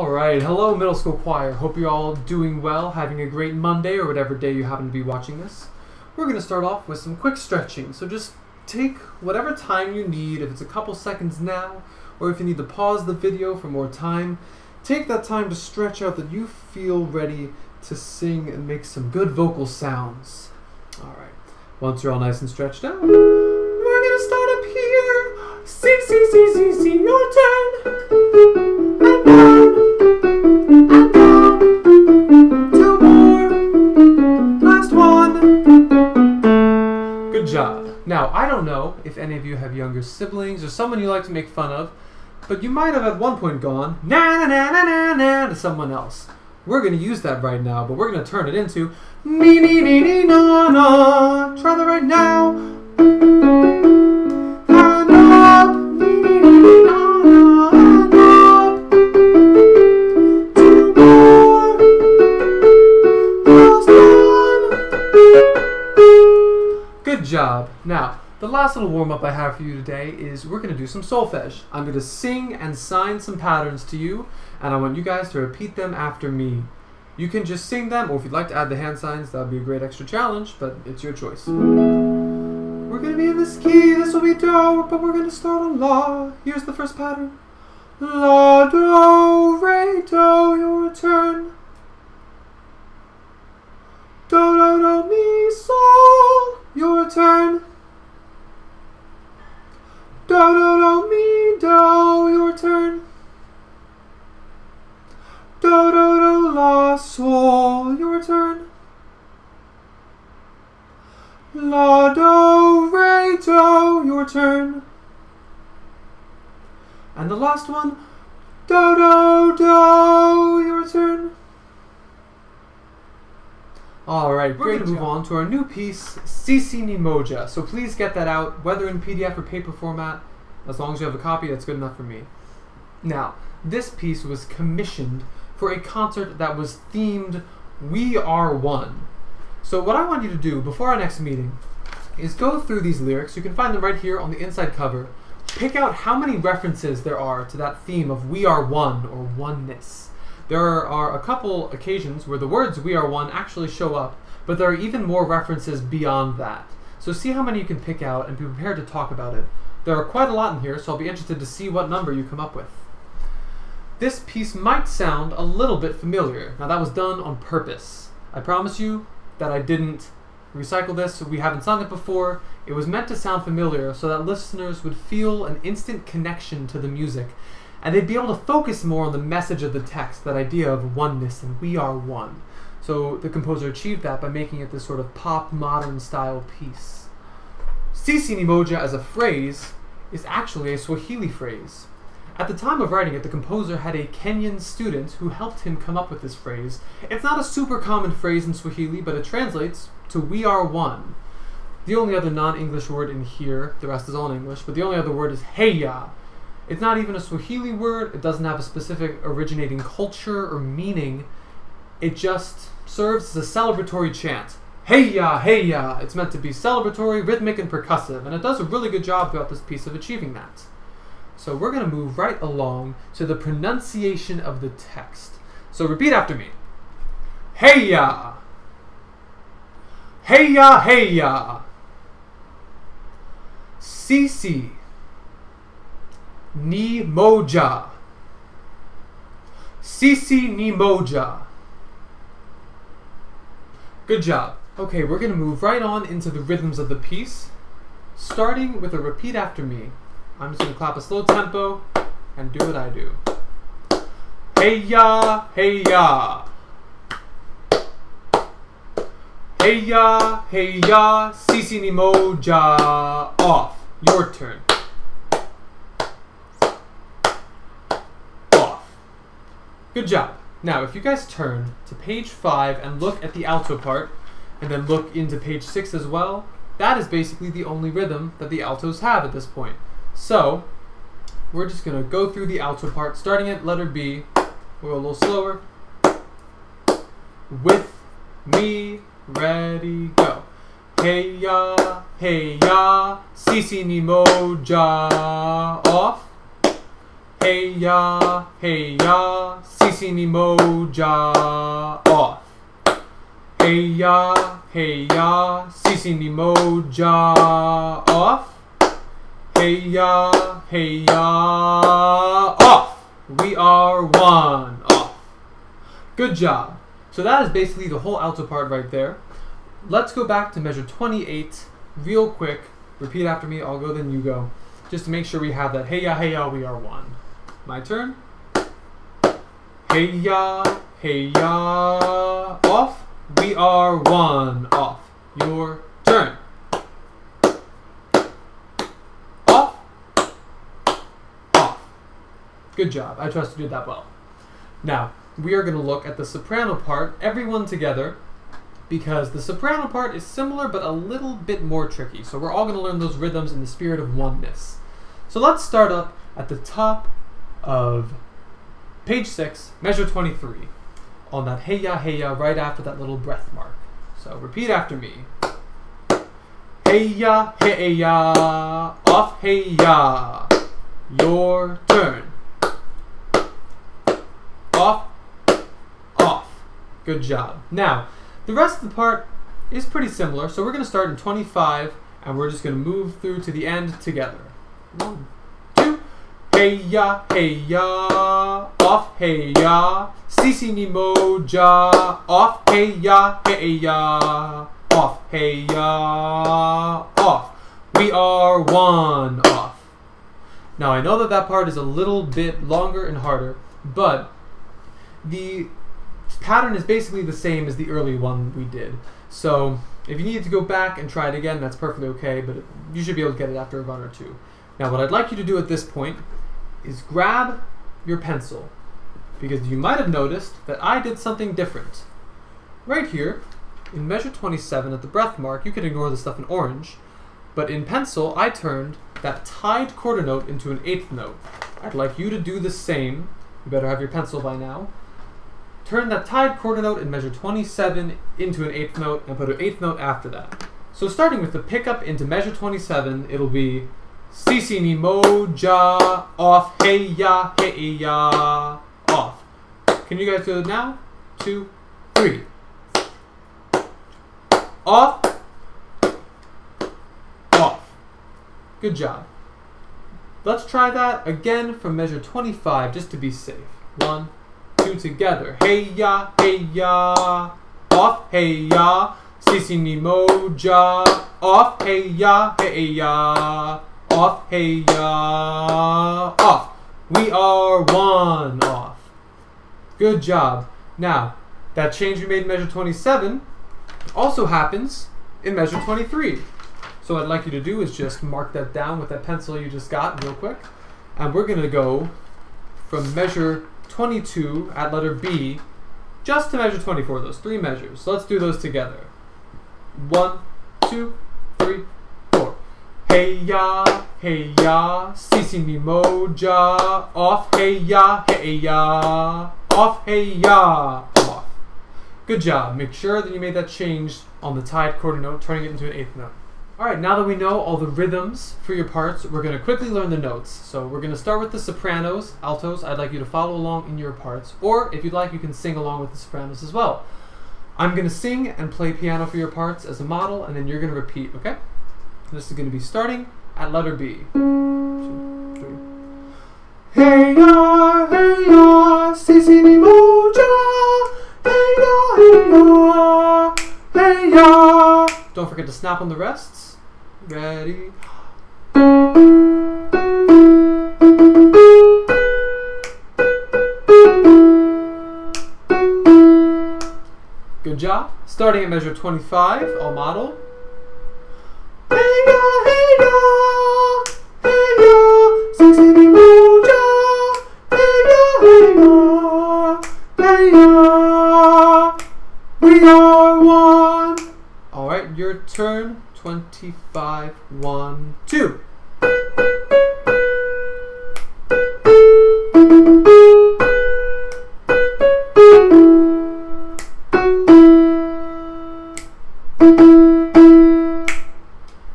Alright, hello middle school choir. Hope you're all doing well, having a great Monday or whatever day you happen to be watching this. We're going to start off with some quick stretching, so just take whatever time you need. If it's a couple seconds now, or if you need to pause the video for more time, take that time to stretch out that you feel ready to sing and make some good vocal sounds. Alright, once you're all nice and stretched out, we're going to start up here. See, your turn. And down, and down. Two more. Last one. Good job. Now, I don't know if any of you have younger siblings or someone you like to make fun of, but you might have at one point gone na na na na na na to someone else. We're going to use that right now, but we're going to turn it into me me me me na na. Try that right now. And up, me me me me na na, and up. Two more. Last one. Good job. Now, the last little warm-up I have for you today is we're going to do some solfege. I'm going to sing and sign some patterns to you, and I want you guys to repeat them after me. You can just sing them, or if you'd like to add the hand signs, that would be a great extra challenge, but it's your choice. We're going to be in this key, this will be do, but we're going to start on la. Here's the first pattern. La, do, re, do, your turn. Do, do, do, mi, sol, your turn. Do, do, do, mi, do, your turn. Do, do, do, la, sol, your turn. La, do, re, do, your turn. And the last one, do, do, do, your turn. Alright, we're going to move on to our new piece, Sisi Ni Moja. So please get that out, whether in PDF or paper format. As long as you have a copy, that's good enough for me. Now, this piece was commissioned for a concert that was themed We Are One. So what I want you to do before our next meeting is go through these lyrics. You can find them right here on the inside cover. Pick out how many references there are to that theme of We Are One or oneness. There are a couple occasions where the words We Are One actually show up, but there are even more references beyond that. So see how many you can pick out and be prepared to talk about it. There are quite a lot in here, so I'll be interested to see what number you come up with. This piece might sound a little bit familiar. Now that was done on purpose. I promise you that I didn't recycle this, so we haven't sung it before. It was meant to sound familiar so that listeners would feel an instant connection to the music, and they'd be able to focus more on the message of the text, that idea of oneness and we are one. So the composer achieved that by making it this sort of pop modern style piece. Sisi Ni Moja as a phrase is actually a Swahili phrase. At the time of writing it, the composer had a Kenyan student who helped him come up with this phrase. It's not a super common phrase in Swahili, but it translates to we are one. The only other non-English word in here, the rest is all in English, but the only other word is heya. It's not even a Swahili word, it doesn't have a specific originating culture or meaning. It just serves as a celebratory chant. Heya, heya! It's meant to be celebratory, rhythmic, and percussive, and it does a really good job throughout this piece of achieving that. So we're going to move right along to the pronunciation of the text. So repeat after me. Heya! Heya, heya! Sisi Ni Moja. Sisi Ni Moja. Good job. Okay, we're going to move right on into the rhythms of the piece, starting with a repeat after me. I'm just going to clap a slow tempo and do what I do. Heya, heya. Heya, heya, Sisi Ni Moja. Off. Your turn. Off. Good job. Now, if you guys turn to page 5 and look at the alto part, and then look into page 6 as well, that is basically the only rhythm that the altos have at this point. So, we're just going to go through the alto part, starting at letter B. We'll go a little slower. With me, ready, go. Heya, heya, Sisi Ni Moja. Off. Heya, heya, Sisi Sisi Ni Moja, off. Hey ya, Sisi Ni Moja, off. Hey ya, off. We are one, off. Good job. So that is basically the whole alto part right there. Let's go back to measure 28 real quick. Repeat after me. I'll go, then you go. Just to make sure we have that. Hey ya, we are one. My turn. Hey ya, off. We are one, off. Your turn. Off, off. Good job. I trust you did that well. Now, we are going to look at the soprano part, everyone together, because the soprano part is similar but a little bit more tricky. So we're all going to learn those rhythms in the spirit of oneness. So let's start up at the top of page 6, measure 23, on that hey ya, right after that little breath mark. So repeat after me. Hey ya, off, hey ya. Your turn. Off, off. Good job. Now, the rest of the part is pretty similar, so we're going to start in 25, and we're just going to move through to the end together. 1, 2. Hey ya, off, hey ya. Sisi Ni Moja, off, hey ya, off, hey ya, off. We are one, off. Now I know that that part is a little bit longer and harder, but the pattern is basically the same as the early one we did. So if you need to go back and try it again, that's perfectly okay, but you should be able to get it after a run or two. Now what I'd like you to do at this point is grab your pencil, because you might have noticed that I did something different. Right here, in measure 27 at the breath mark, you can ignore the stuff in orange, but in pencil I turned that tied quarter note into an 8th note. I'd like you to do the same. You better have your pencil by now. Turn that tied quarter note in measure 27 into an 8th note and put an 8th note after that. So starting with the pickup into measure 27, it'll be Sisi Ni Moja, off, hey ya, off. Can you guys do it now? 2, 3. Off, off. Good job. Let's try that again from measure 25 just to be safe. 1, 2 together. Hey ya, off, hey ya. Sisi Ni Moja, off, hey ya, off, hey ya, off. We are one, off. Good job. Now, that change we made in measure 27 also happens in measure 23. So what I'd like you to do is just mark that down with that pencil you just got real quick. And we're going to go from measure 22 at letter B just to measure 24, those 3 measures. So let's do those together. 1, 2, 3, 4. Hey ya, Sisi Ni Moja, off, hey ya, off, hey ya, off. Good job. Make sure that you made that change on the tied quarter note, turning it into an 8th note. Alright, now that we know all the rhythms for your parts, we're going to quickly learn the notes. So we're going to start with the sopranos, altos. I'd like you to follow along in your parts, or if you'd like, you can sing along with the sopranos as well. I'm going to sing and play piano for your parts as a model, and then you're going to repeat, okay? This is going to be starting at letter B. 2, 3. Hey ya, Sisi Ni Moja, hey ya. Don't forget to snap on the rests. Ready? Good job. Starting at measure 25, I'll model. Hey ya, Sisi Ni Moja, hey ya, we are one. Alright, your turn. 25, 1, 2.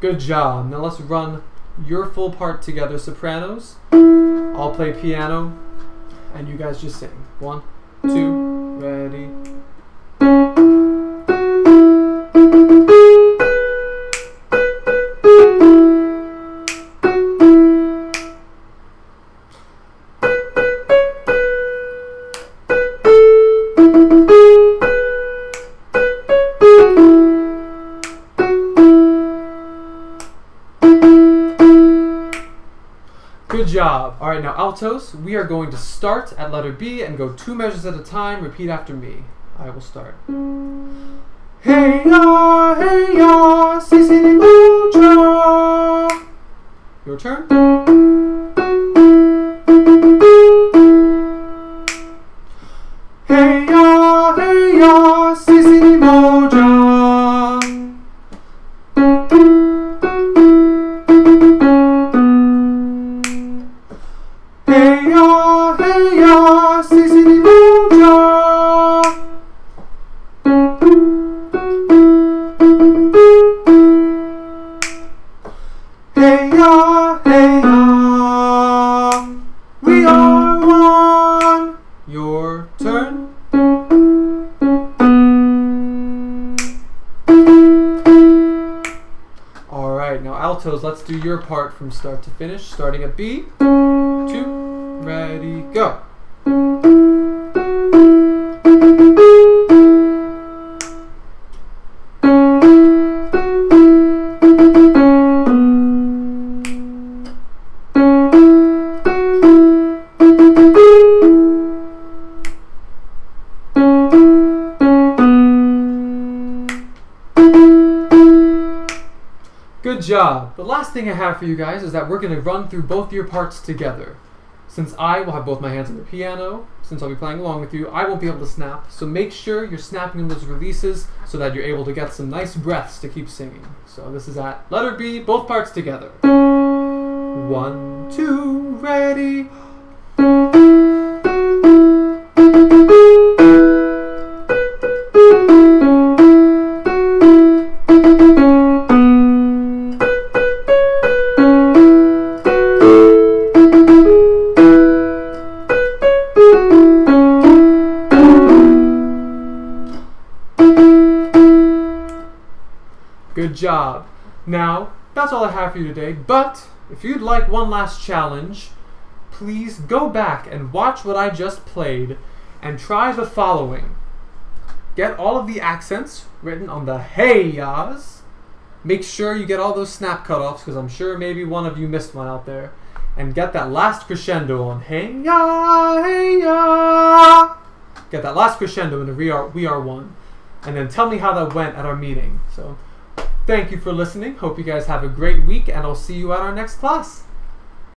Good job. Now let's run your full part together, sopranos. I'll play piano, and you guys just sing. 1, 2, ready. Good job. All right, now altos, we are going to start at letter B and go 2 measures at a time. Repeat after me. I will start. Hey ya, Sisi Ni Moja. Your turn. Hey ya, Sisi Ni Moja. Hey ya, Sisi Ni Moja. Hey ya, we are one. Your turn. All right, now altos, let's do your part from start to finish, starting at B. 2, ready, go. Good job. The last thing I have for you guys is that we're going to run through both your parts together. Since I will have both my hands on the piano, since I'll be playing along with you, I won't be able to snap. So make sure you're snapping in those releases so that you're able to get some nice breaths to keep singing. So this is at letter B, both parts together. 1, 2, ready. Good job. Now, that's all I have for you today, but if you'd like one last challenge, please go back and watch what I just played and try the following. Get all of the accents written on the hey-yas. Make sure you get all those snap cutoffs, because I'm sure maybe one of you missed one out there. And get that last crescendo on hey-ya, hey-ya. Get that last crescendo in the We Are One. And then tell me how that went at our meeting. So, thank you for listening. Hope you guys have a great week, and I'll see you at our next class.